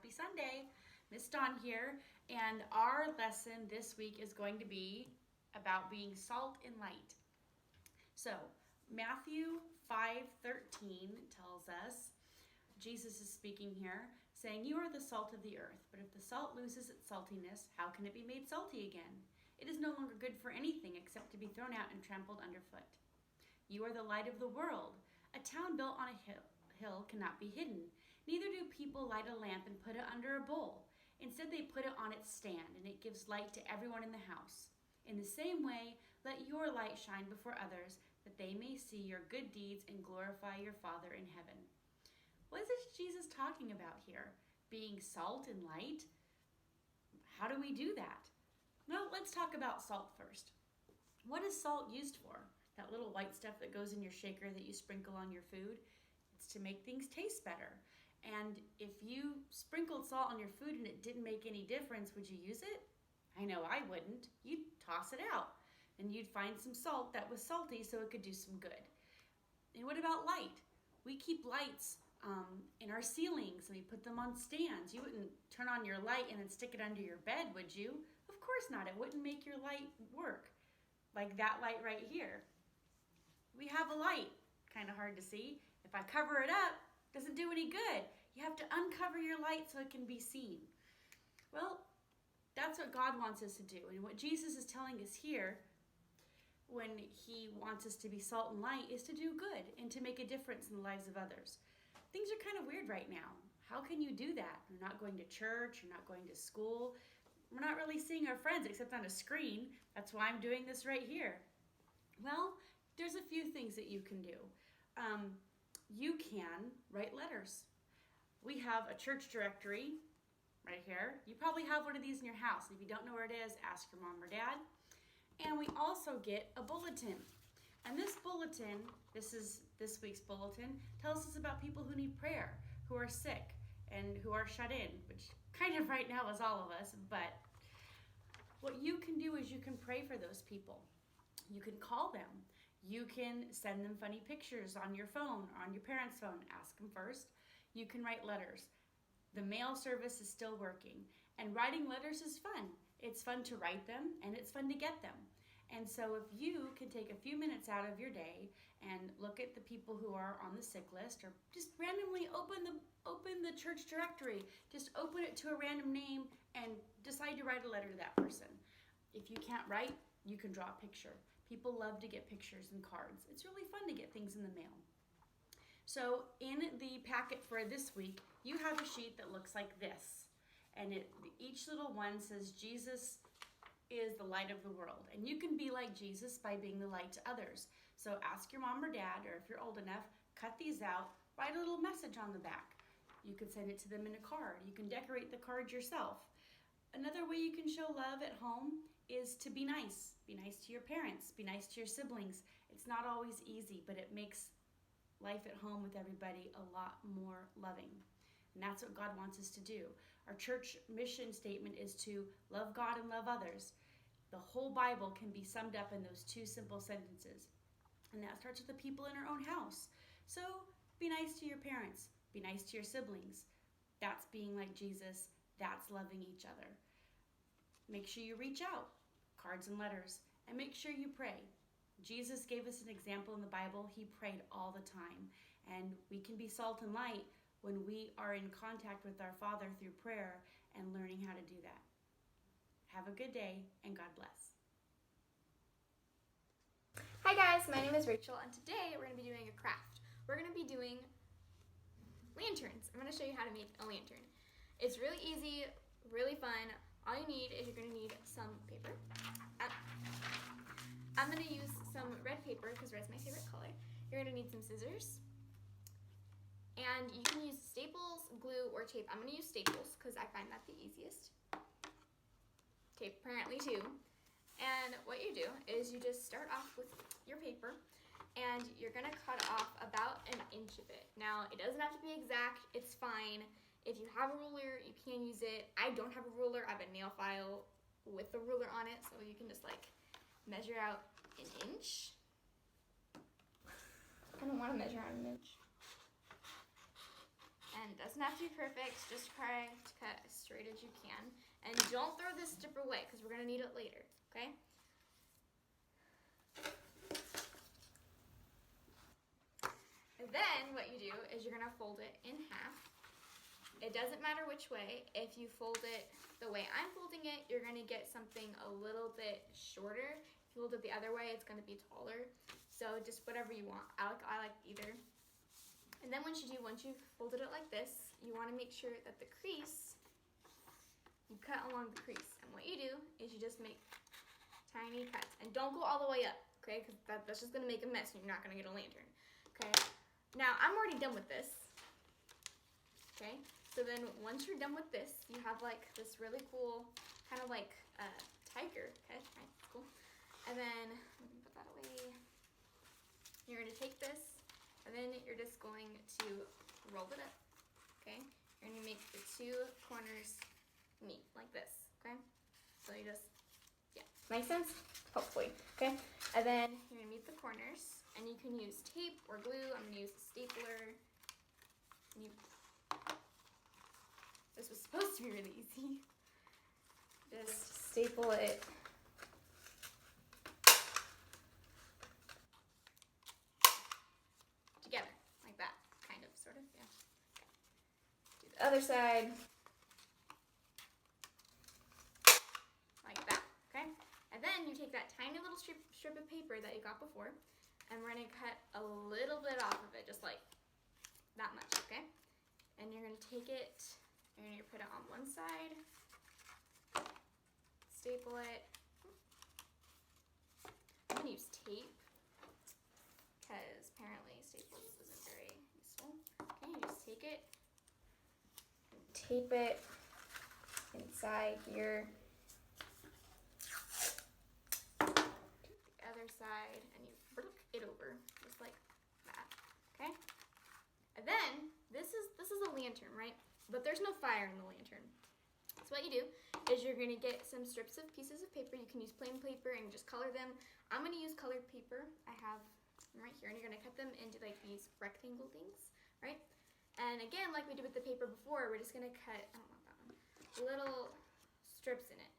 Happy Sunday. Miss Dawn here, and our lesson this week is going to be about being salt and light. So, Matthew 5:13 tells us, Jesus is speaking here, saying, "You are the salt of the earth, but if the salt loses its saltiness, how can it be made salty again? It is no longer good for anything except to be thrown out and trampled underfoot. You are the light of the world. A town built on a hill cannot be hidden. Neither do people light a lamp and put it under a bowl. Instead, they put it on its stand, and it gives light to everyone in the house. In the same way, let your light shine before others, that they may see your good deeds and glorify your Father in heaven." What is Jesus talking about here? Being salt and light? How do we do that? Well, let's talk about salt first. What is salt used for? That little white stuff that goes in your shaker that you sprinkle on your food? It's to make things taste better. And if you sprinkled salt on your food and it didn't make any difference, would you use it? I know I wouldn't. You'd toss it out. And you'd find some salt that was salty so it could do some good. And what about light? We keep lights in our ceilings and we put them on stands. You wouldn't turn on your light and then stick it under your bed, would you? Of course not. It wouldn't make your light work. Like that light right here. We have a light. Kind of hard to see. If I cover it up, it doesn't do any good. You have to uncover your light so it can be seen. Well, that's what God wants us to do. And what Jesus is telling us here, when he wants us to be salt and light, is to do good and to make a difference in the lives of others. Things are kind of weird right now. How can you do that? You're not going to church, you're not going to school. We're not really seeing our friends except on a screen. That's why I'm doing this right here. Well, there's a few things that you can do. You can write letters. We have a church directory right here. You probably have one of these in your house. If you don't know where it is, ask your mom or dad. And we also get a bulletin. And this bulletin, this is this week's bulletin, tells us about people who need prayer, who are sick, and who are shut in, which kind of right now is all of us. But what you can do is you can pray for those people. You can call them. You can send them funny pictures on your phone or on your parents' phone. Ask them first. You can write letters. The mail service is still working. And writing letters is fun. It's fun to write them and it's fun to get them. And so if you can take a few minutes out of your day and look at the people who are on the sick list, or just randomly open the church directory, just open it to a random name and decide to write a letter to that person. If you can't write, you can draw a picture. People love to get pictures and cards. It's really fun to get things in the mail. So in the packet for this week, you have a sheet that looks like this. And each little one says, Jesus is the light of the world. And you can be like Jesus by being the light to others. So ask your mom or dad, or if you're old enough, cut these out, write a little message on the back. You can send it to them in a card. You can decorate the card yourself. Another way you can show love at home is to be nice. Be nice to your parents. Be nice to your siblings. It's not always easy, but it makes life at home with everybody a lot more loving. And that's what God wants us to do. Our church mission statement is to love God and love others. The whole Bible can be summed up in those two simple sentences. And that starts with the people in our own house. So be nice to your parents. Be nice to your siblings. That's being like Jesus. That's loving each other. Make sure you reach out, cards and letters, and make sure you pray. Jesus gave us an example in the Bible. He prayed all the time. And we can be salt and light when we are in contact with our Father through prayer and learning how to do that. Have a good day, and God bless. Hi guys, my name is Rachel, and today we're going to be doing a craft. We're going to be doing lanterns. I'm going to show you how to make a lantern. It's really easy, really fun. All you need is you're going to need some paper. I'm going to use some red paper because red's my favorite color. You're going to need some scissors. And you can use staples, glue, or tape. I'm going to use staples because I find that the easiest. Tape apparently too. And what you do is you just start off with your paper and you're going to cut off about an inch of it. Now, it doesn't have to be exact. It's fine. If you have a ruler, you can use it. I don't have a ruler. I have a nail file with the ruler on it, so you can just like measure out an inch. I don't want to measure out an inch. And And it doesn't have to be perfect, just try to cut as straight as you can. And don't throw this strip away because we're gonna need it later, okay? And then what you do is you're gonna fold it in half. It doesn't matter which way. If you fold it the way I'm folding it, you're gonna get something a little bit shorter. If you fold it the other way, it's gonna be taller. So just whatever you want. I like either. And then once you've folded it like this, you wanna make sure that the crease, you cut along the crease. And what you do is you just make tiny cuts. And don't go all the way up, okay? Because that's just gonna make a mess and you're not gonna get a lantern, okay? Now, I'm already done with this, okay? So then once you're done with this, you have like this really cool, kind of like tiger, okay? Right, cool. And then, let me put that away. You're gonna take this, and then you're just going to roll it up, okay? You're gonna make the two corners meet, like this, okay? So you just, yeah, make sense? Hopefully, okay? And then you're gonna meet the corners, and you can use tape or glue. I'm gonna use a stapler. This was supposed to be really easy. Just staple it together, like that, kind of, sort of, yeah. Okay. Do the other side. Like that, okay? And then you take that tiny little strip of paper that you got before, and we're gonna cut a little bit off of it, just like that much, okay? And you're gonna take it, you're gonna put it on one side, staple it. I'm gonna use tape, because apparently staples isn't very useful. Okay, you just take it, tape it inside here. The other side, and you flip it over, just like that, okay? And then, this is a lantern, right? But there's no fire in the lantern. So what you do is you're gonna get some strips of pieces of paper. You can use plain paper and just color them. I'm gonna use colored paper. I have them right here, and you're gonna cut them into like these rectangle things, right? And again, like we did with the paper before, we're just gonna cut, I don't want that one, little strips in it,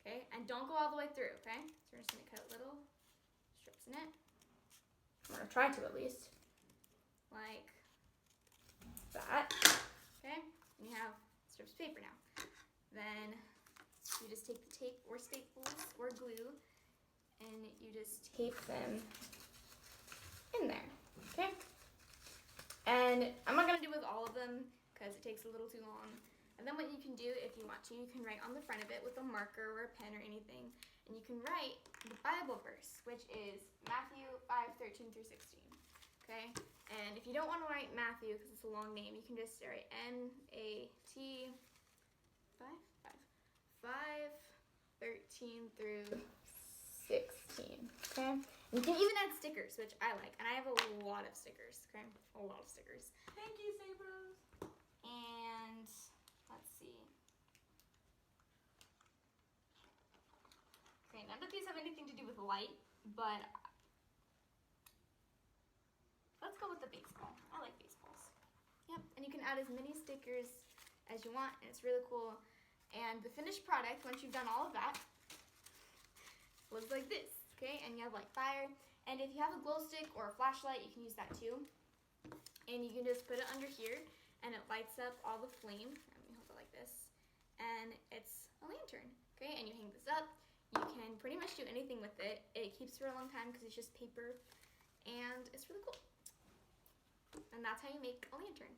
okay? And don't go all the way through, okay? So we're just gonna cut little strips in it. I'm gonna try to at least. Like that, okay? And you have strips of paper now. Then you just take the tape or staples or glue and you just tape them in there, okay? And I'm not gonna do with all of them because it takes a little too long. And then what you can do if you want to, you can write on the front of it with a marker or a pen or anything, and you can write the Bible verse, which is Matthew 5:13 through 16, okay? And if you don't want to write Matthew because it's a long name, you can just write M-A-T 5:13 through 16, okay? And you can even add stickers, which I like, and I have a lot of stickers, okay? A lot of stickers. Thank you, Sabros. And let's see. Okay, none of these have anything to do with light, but let's go with the baseball. I like baseballs. Yep, and you can add as many stickers as you want, and it's really cool. And the finished product, once you've done all of that, looks like this, okay? And you have like fire, and if you have a glow stick or a flashlight, you can use that too. And you can just put it under here, and it lights up all the flame. Let me hold it like this. And it's a lantern, okay? And you hang this up. You can pretty much do anything with it. It keeps for a long time because it's just paper, and it's really cool. And that's how you make a lantern.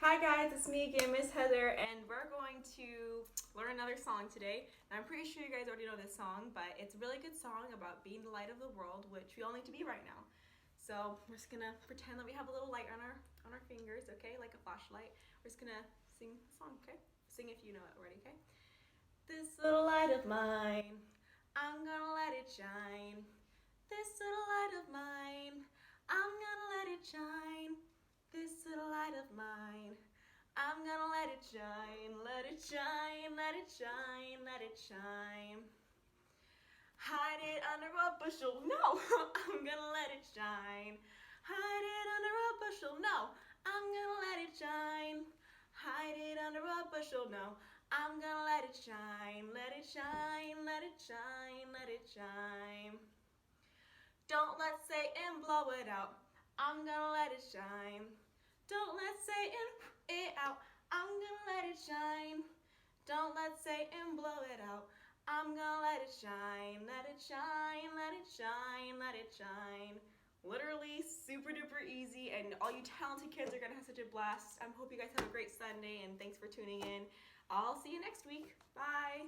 Hi guys, it's me again, Miss Heather, and we're going to learn another song today. And I'm pretty sure you guys already know this song, but it's a really good song about being the light of the world, which we all need to be right now. So we're just gonna pretend that we have a little light on our fingers, okay, like a flashlight. We're just gonna sing the song, okay? Sing if you know it already, okay? This little light of mine, I'm gonna let it shine. This little light of mine, I'm gonna let it shine. This little light of mine, I'm gonna let it shine, let it shine, let it shine, let it shine. Hide it under a bushel, no, I'm gonna let it shine. Hide it under a bushel, no, I'm gonna let it shine. Hide it under a bushel, no. I'm gonna let it shine, let it shine, let it shine, let it shine. Don't let Satan blow it out. I'm gonna let it shine. Don't let Satan it out. I'm gonna let it shine. Don't let Satan blow it out. I'm gonna let it shine, let it shine, let it shine, let it shine. Literally super duper easy, and all you talented kids are gonna have such a blast. I hope you guys have a great Sunday, and thanks for tuning in. I'll see you next week. Bye.